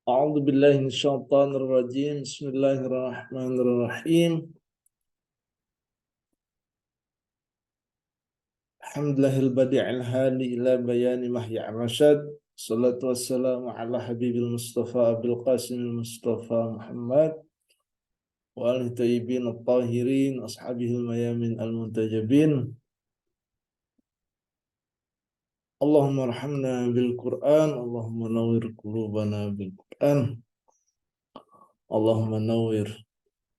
أعوذ بالله من الشيطان الرجيم بسم الله الرحمن الرحيم الحمد لله البديع الهادي إلى بيان محيا الرشاد الصلاة والسلام على حبيب المصطفى أبي القاسم المصطفى محمد وآله الطيبين الطاهرين أصحابه الميامين المنتجبين اللهم ارحمنا بالقرآن اللهم نور قلوبنا بالقرآن اللهم نور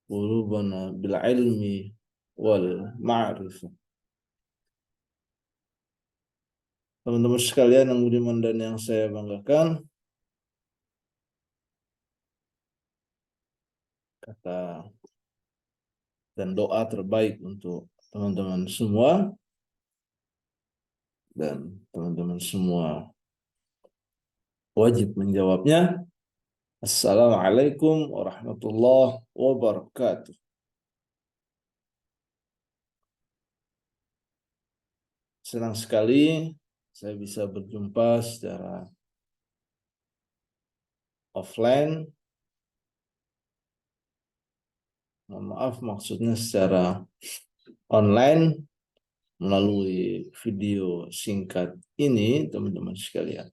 قلوبنا بالعلم والمعرفة. Teman-teman sekalian yang budiman dan yang saya banggakan, kata dan doa terbaik untuk teman-teman semua dan teman-teman semua wajib menjawabnya. Assalamualaikum warahmatullahi wabarakatuh. Senang sekali saya bisa berjumpa secara offline. Mohon maaf, maksudnya secara online melalui video singkat ini, teman-teman sekalian.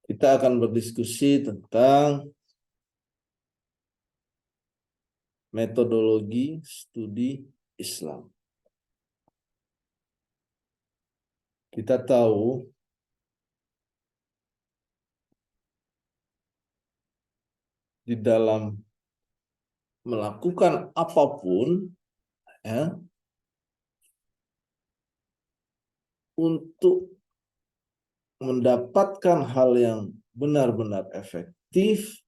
Kita akan berdiskusi tentang metodologi studi Islam. Kita tahu di dalam melakukan apapun ya, untuk mendapatkan hal yang benar-benar efektif,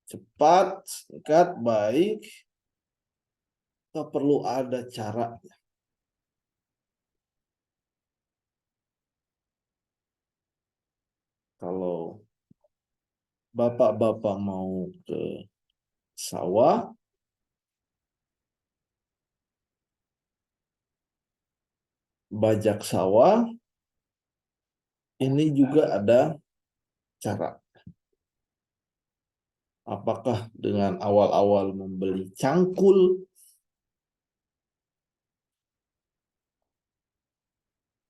cepat, singkat, baik, kita perlu ada caranya. Kalau bapak-bapak mau ke sawah, bajak sawah, ini juga ada cara. Apakah dengan awal-awal membeli cangkul,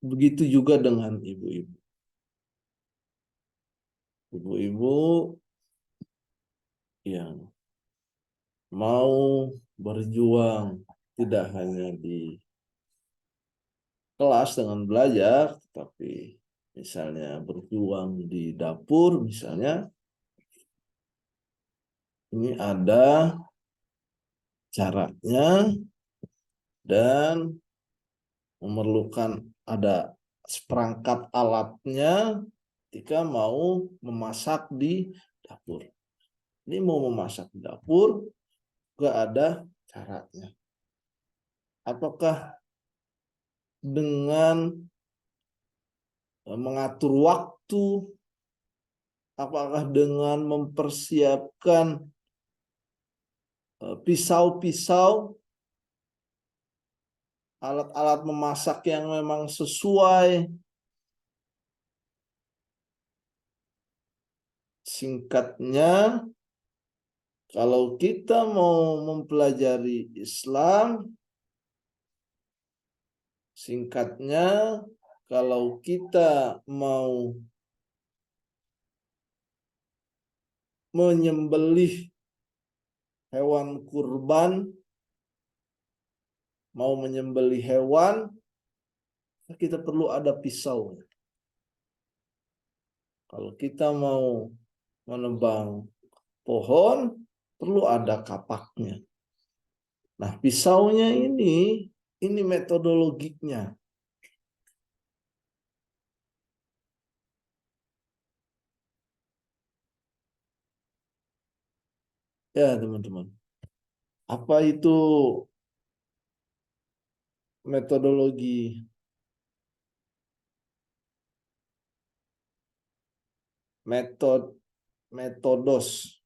begitu juga dengan ibu-ibu. Ibu-ibu yang mau berjuang tidak hanya di kelas dengan belajar, tetapi misalnya berjuang di dapur, misalnya, ini ada caranya dan memerlukan ada seperangkat alatnya ketika mau memasak di dapur. Ini mau memasak di dapur, juga ada caranya. Apakah dengan mengatur waktu, apakah dengan mempersiapkan pisau-pisau, alat-alat memasak yang memang sesuai. Singkatnya, kalau kita mau mempelajari Islam, singkatnya, kalau kita mau menyembelih hewan kurban, mau menyembelih hewan, kita perlu ada pisau. Kalau kita mau menebang pohon, perlu ada kapaknya. Nah, pisaunya ini metodologinya. Ya, teman-teman. Apa itu metodologi? Metodos.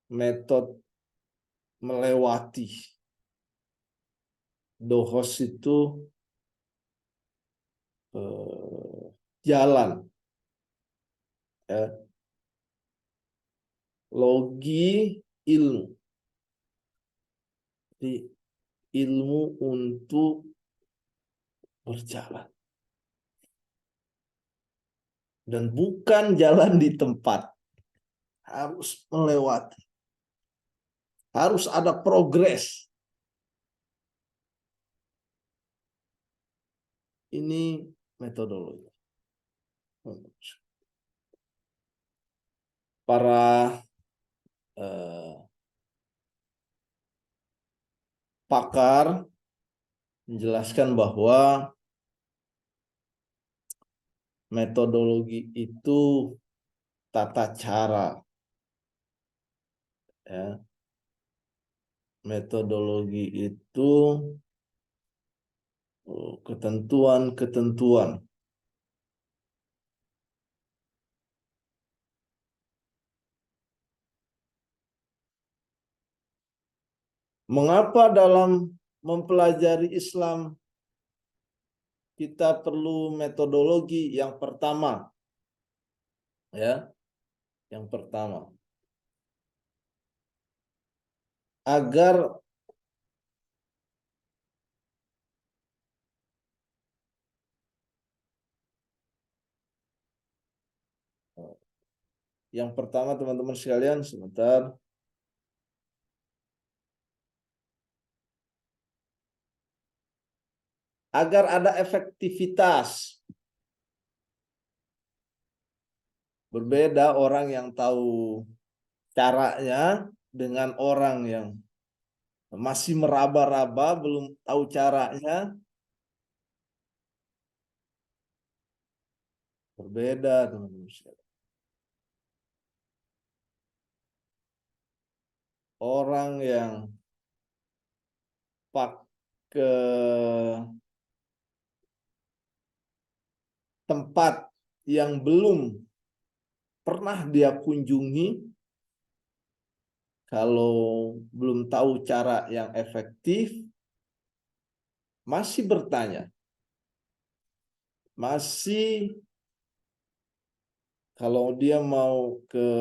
Metode melewati. Dohos itu jalan, ya. Logi ilmu, jadi ilmu untuk berjalan dan bukan jalan di tempat, harus melewati, harus ada progres. Ini metodologi. Para pakar menjelaskan bahwa metodologi itu tata cara, ya. Metodologi itu ketentuan-ketentuan. Mengapa dalam mempelajari Islam kita perlu metodologi? Yang pertama, ya, yang pertama, agar teman-teman sekalian, sebentar. Agar ada efektivitas. Berbeda orang yang tahu caranya dengan orang yang masih meraba-raba, belum tahu caranya. Berbeda, teman-teman sekalian. Orang yang pakai tempat yang belum pernah dia kunjungi, kalau belum tahu cara yang efektif, masih bertanya, masih, kalau dia mau ke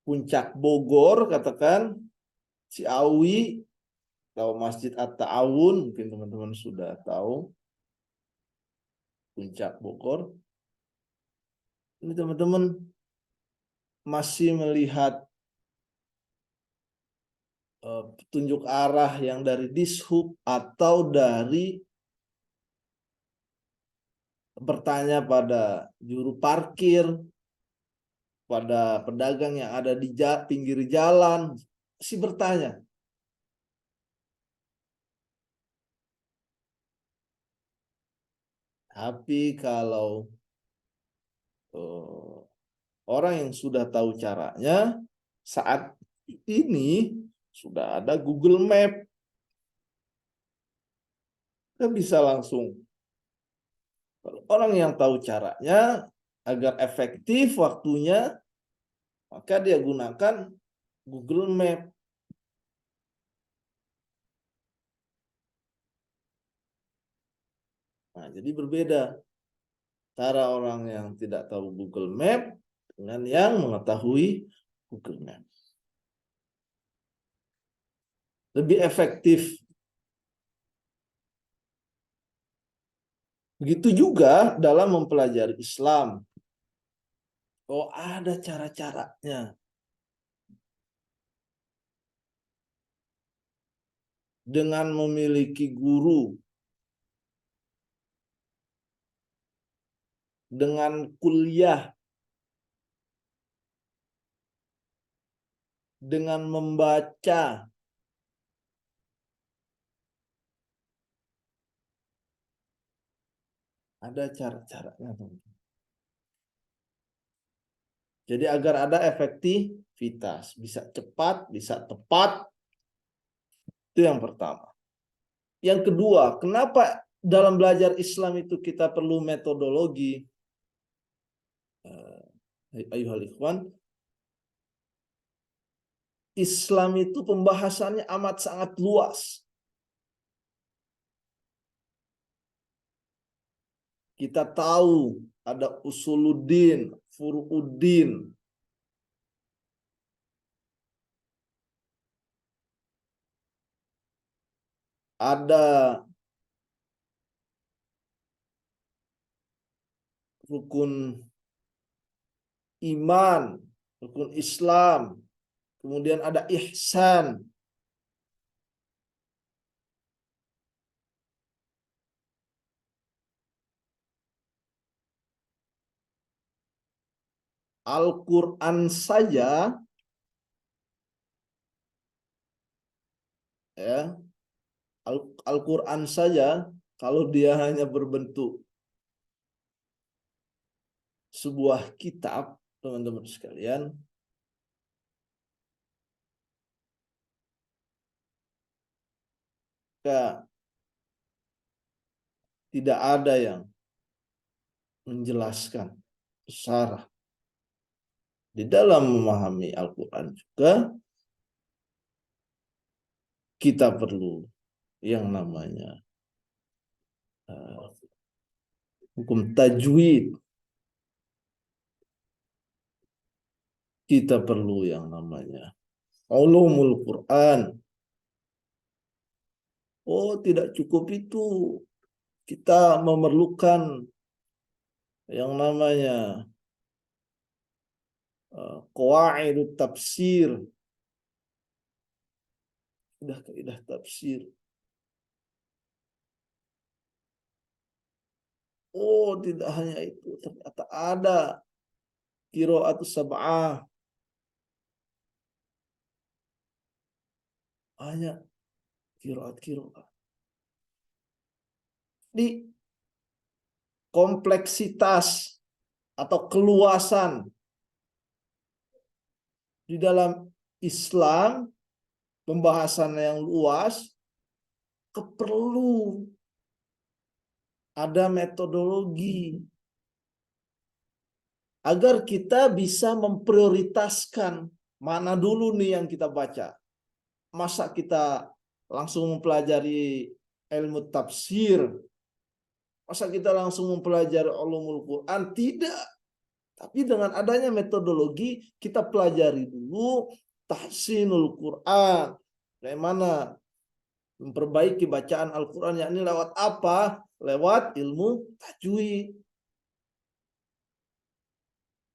Puncak Bogor, katakan Ciawi, atau Masjid At-Ta'awun, mungkin teman-teman sudah tahu Puncak Bogor. Ini teman-teman masih melihat petunjuk arah yang dari Dishub atau dari bertanya pada juru parkir, pada pedagang yang ada di pinggir jalan, masih bertanya. Tapi kalau orang yang sudah tahu caranya, saat ini sudah ada Google Map, kan bisa langsung. Kalau orang yang tahu caranya agar efektif waktunya, maka dia gunakan Google Map. Nah, jadi berbeda cara orang yang tidak tahu Google Map dengan yang mengetahui Google Map. Lebih efektif. Begitu juga dalam mempelajari Islam. Oh, ada cara-caranya. Dengan memiliki guru, dengan kuliah, dengan membaca, ada cara-caranya. Jadi agar ada efektivitas, bisa cepat, bisa tepat, itu yang pertama. Yang kedua, kenapa dalam belajar Islam itu kita perlu metodologi? Ayuhal ikhwan, Islam itu pembahasannya amat sangat luas. Kita tahu ada usuluddin, furuuddin. Ada rukun iman, rukun Islam, kemudian ada ihsan. Al-Quran saja, ya, Al-Quran saja, kalau dia hanya berbentuk sebuah kitab, teman-teman sekalian, maka tidak ada yang menjelaskan secara di dalam memahami Al-Quran juga kita perlu yang namanya uh, hukum tajwid, kita perlu yang namanya ulumul Quran. Oh, tidak cukup itu. Kita memerlukan yang namanya qawaidut tafsir, kaidah tafsir. Oh, tidak hanya itu, ternyata ada qiraatus sab'ah, banyak qiraat-qiraat. Di kompleksitas atau keluasan di dalam Islam, pembahasan yang luas, perlu ada metodologi agar kita bisa memprioritaskan mana dulu nih yang kita baca. Masa kita langsung mempelajari ilmu tafsir, masa kita langsung mempelajari ulumul Quran? Tidak. Tapi dengan adanya metodologi, kita pelajari dulu tahsinul Quran. Bagaimana memperbaiki bacaan Al-Quran, yakni lewat apa? Lewat ilmu tajwid.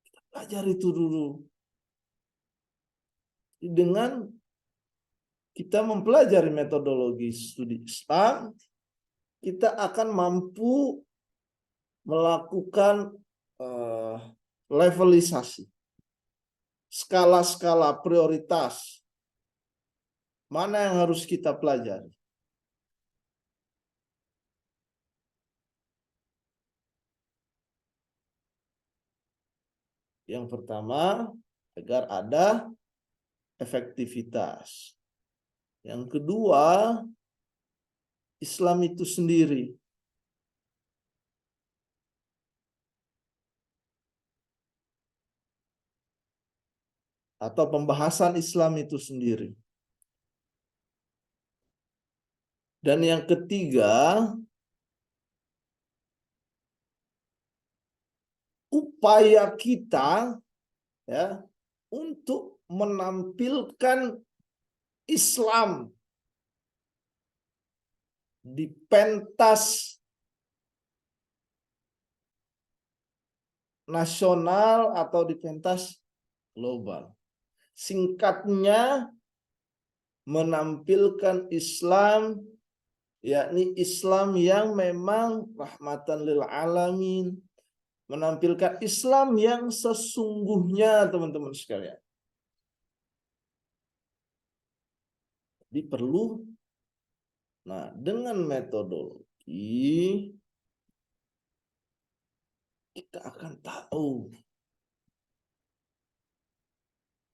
Kita pelajari itu dulu. Dengan kita mempelajari metodologi studi Islam, kita akan mampu melakukan levelisasi, skala-skala prioritas, mana yang harus kita pelajari. Yang pertama, agar ada efektivitas. Yang kedua, Islam itu sendiri. Atau pembahasan Islam itu sendiri. Dan yang ketiga, upaya kita ya untuk menampilkan Islam di pentas nasional atau di pentas global. Singkatnya, menampilkan Islam, yakni Islam yang memang rahmatan lil alamin, menampilkan Islam yang sesungguhnya, teman-teman sekalian. Jadi perlu, nah, dengan metodologi kita akan tahu,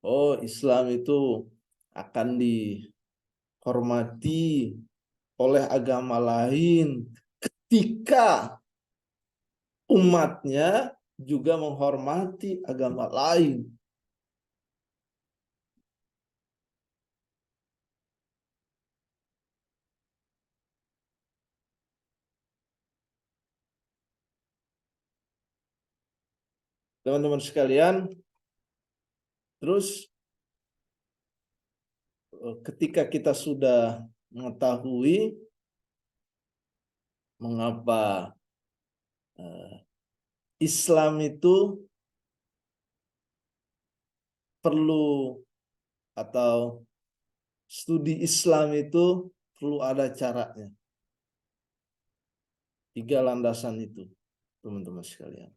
oh, Islam itu akan dihormati oleh agama lain ketika umatnya juga menghormati agama lain. teman-teman sekalian, terus ketika kita sudah mengetahui mengapa Islam itu perlu, atau studi Islam itu perlu ada caranya. 3 landasan itu, teman-teman sekalian.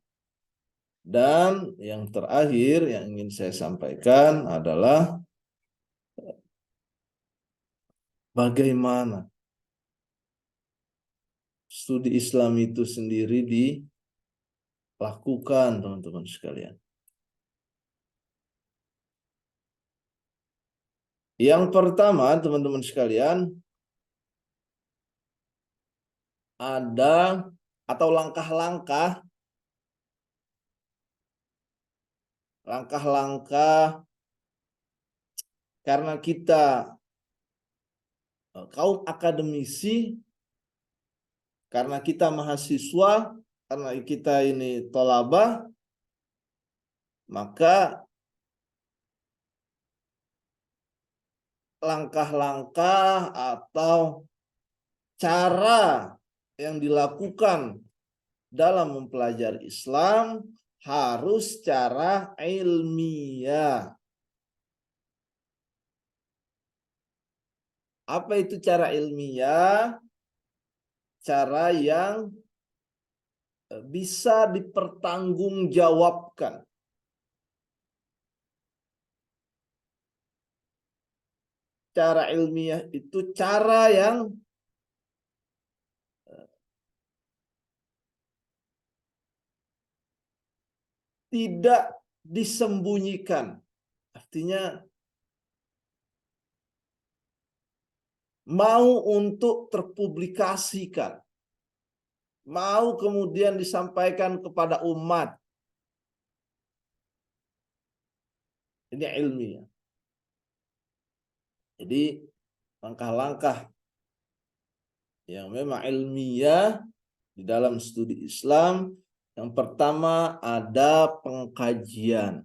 Dan yang terakhir yang ingin saya sampaikan adalah bagaimana studi Islam itu sendiri dilakukan, teman-teman sekalian. Yang pertama, teman-teman sekalian, ada atau langkah-langkah karena kita kaum akademisi, karena kita mahasiswa, karena kita ini tolabah, maka langkah-langkah atau cara yang dilakukan dalam mempelajari Islam harus secara ilmiah. Apa itu cara ilmiah? Cara yang bisa dipertanggungjawabkan. Cara ilmiah itu cara yang tidak disembunyikan. Artinya mau untuk terpublikasikan, mau kemudian disampaikan kepada umat. Ini ilmiah. Jadi langkah-langkah yang memang ilmiah di dalam studi Islam, yang pertama ada pengkajian.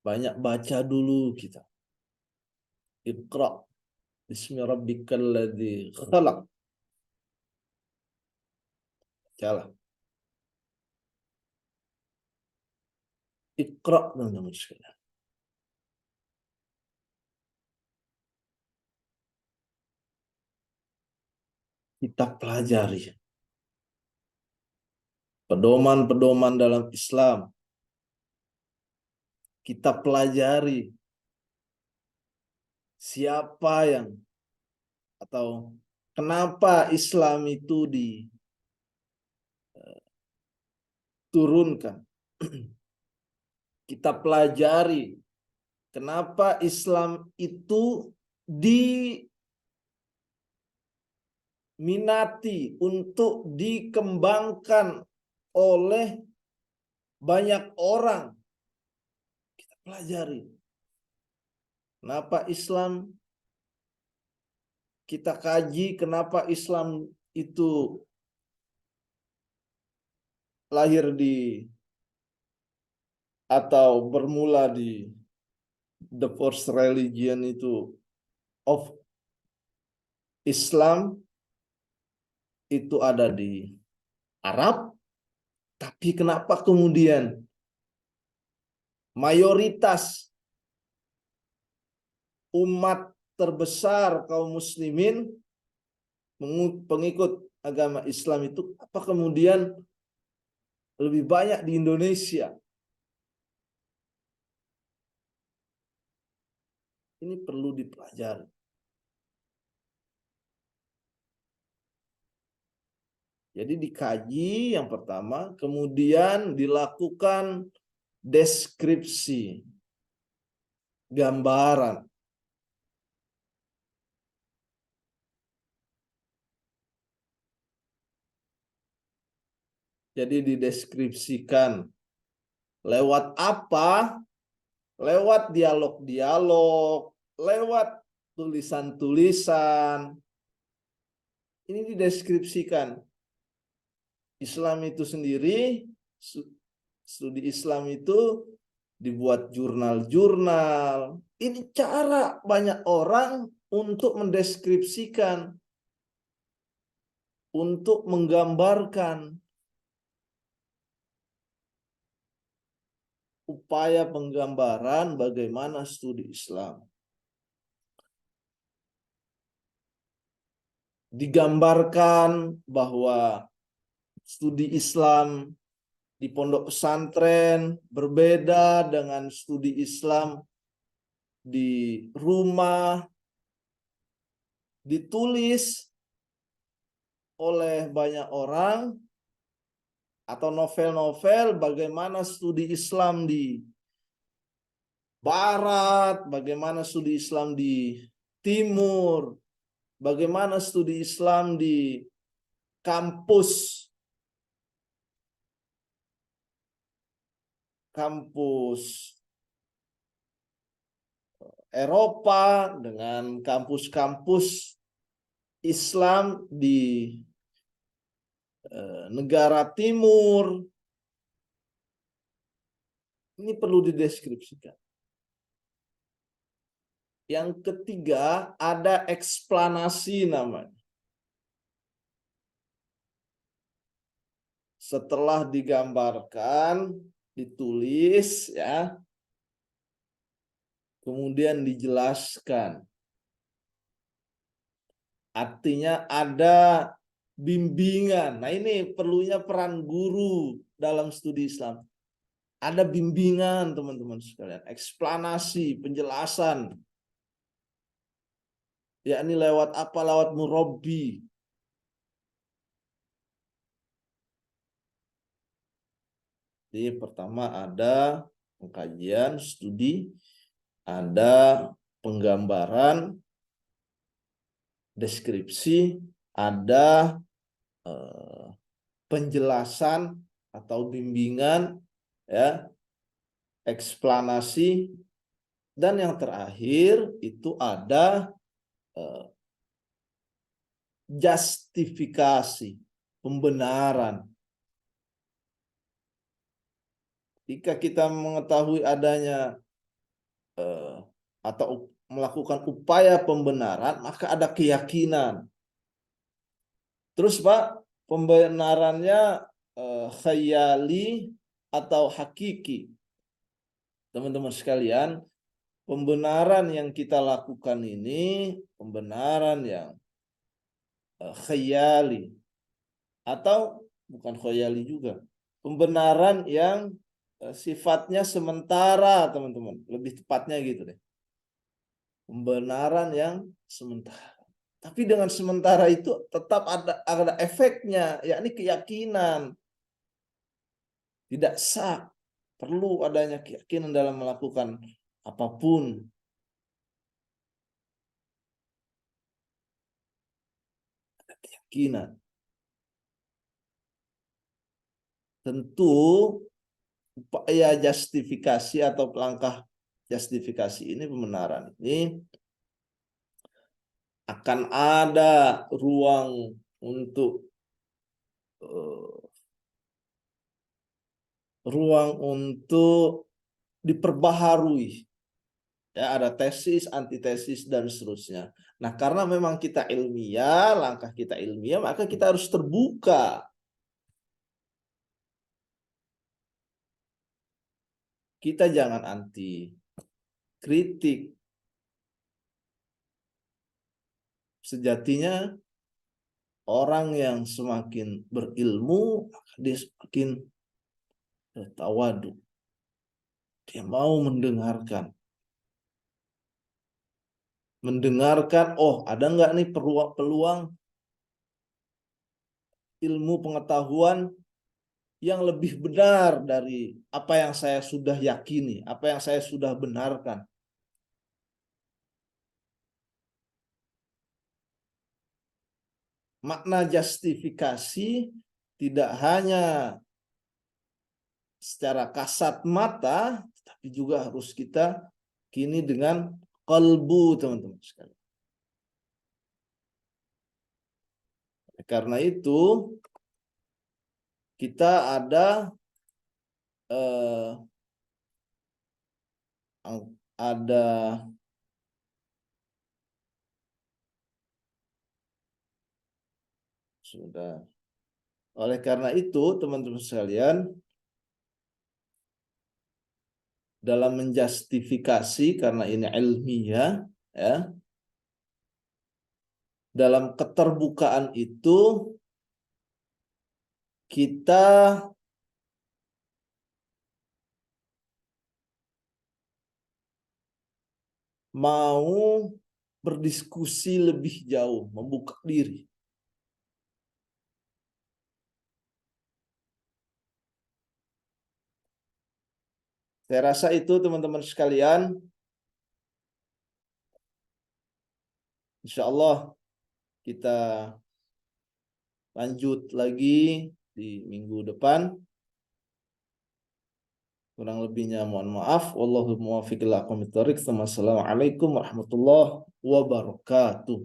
Banyak baca dulu kita. Iqra bismi rabbikal ladzi khalaq. Bacalah. Iqra, teman-teman sekalian. Kita pelajari pedoman-pedoman dalam Islam. Kita pelajari siapa yang atau kenapa Islam itu diturunkan. Kita pelajari kenapa Islam itu diminati untuk dikembangkan oleh banyak orang. Kita pelajari kenapa Islam, kita kaji kenapa Islam itu lahir di atau bermula di the first religion itu of Islam itu ada di Arab, tapi kenapa kemudian mayoritas umat terbesar kaum muslimin pengikut agama Islam itu apa kemudian lebih banyak di Indonesia? Ini perlu dipelajari. Jadi dikaji yang pertama, kemudian dilakukan deskripsi, gambaran. Jadi dideskripsikan lewat apa? Lewat dialog-dialog, lewat tulisan-tulisan, Ini dideskripsikan. Islam itu sendiri, studi Islam itu dibuat jurnal-jurnal. Ini cara banyak orang untuk mendeskripsikan, untuk menggambarkan upaya penggambaran bagaimana studi Islam. Digambarkan bahwa studi Islam di pondok pesantren berbeda dengan studi Islam di rumah, ditulis oleh banyak orang, atau novel-novel bagaimana studi Islam di Barat, bagaimana studi Islam di Timur, bagaimana studi Islam di kampus Eropa dengan kampus-kampus Islam di negara timur. Ini perlu dideskripsikan. Yang ketiga, ada eksplanasi namanya. Setelah digambarkan, ditulis ya, kemudian dijelaskan. Artinya ada bimbingan. Nah, ini perlunya peran guru dalam studi Islam. Ada bimbingan, teman-teman sekalian, eksplanasi, penjelasan. Yakni lewat apa? Lewat murabbi. Jadi pertama ada pengkajian, studi, ada penggambaran, deskripsi, ada penjelasan atau bimbingan, ya, eksplanasi, dan yang terakhir itu ada justifikasi, pembenaran. Jika kita mengetahui adanya atau melakukan upaya pembenaran, maka ada keyakinan. Terus Pak, pembenarannya khayali atau hakiki. Teman-teman sekalian, pembenaran yang kita lakukan ini pembenaran yang khayali atau bukan khayali juga. Pembenaran yang sifatnya sementara, teman-teman. Lebih tepatnya gitu deh. Pembenaran yang sementara. Tapi dengan sementara itu tetap ada efeknya, yakni keyakinan. Tidak sah. Perlu adanya keyakinan dalam melakukan apapun. Ada keyakinan. Tentu upaya justifikasi atau langkah justifikasi ini, pembenaran ini, akan ada ruang untuk diperbaharui. Ya, ada tesis, antitesis, dan seterusnya. Nah, karena memang kita ilmiah, langkah kita ilmiah, maka kita harus terbuka. Kita jangan anti kritik. Sejatinya orang yang semakin berilmu, dia semakin tawadu. Dia mau mendengarkan. Oh, ada nggak nih peluang ilmu pengetahuan yang lebih benar dari apa yang saya sudah yakini, apa yang saya sudah benarkan. Makna justifikasi tidak hanya secara kasat mata, tapi juga harus kita kini dengan kalbu, teman-teman sekalian. Karena itu kita ada eh, ada sudah. Oleh karena itu, teman-teman sekalian, dalam menjustifikasi karena ini ilmiah, ya, dalam keterbukaan itu kita mau berdiskusi lebih jauh, membuka diri. Saya rasa itu teman-teman sekalian, insya Allah kita lanjut lagi di minggu depan. Kurang lebihnya mohon maaf. Wallahu muwaffiq ila aqwamit thoriq. Wassalamualaikum warahmatullahi wabarakatuh.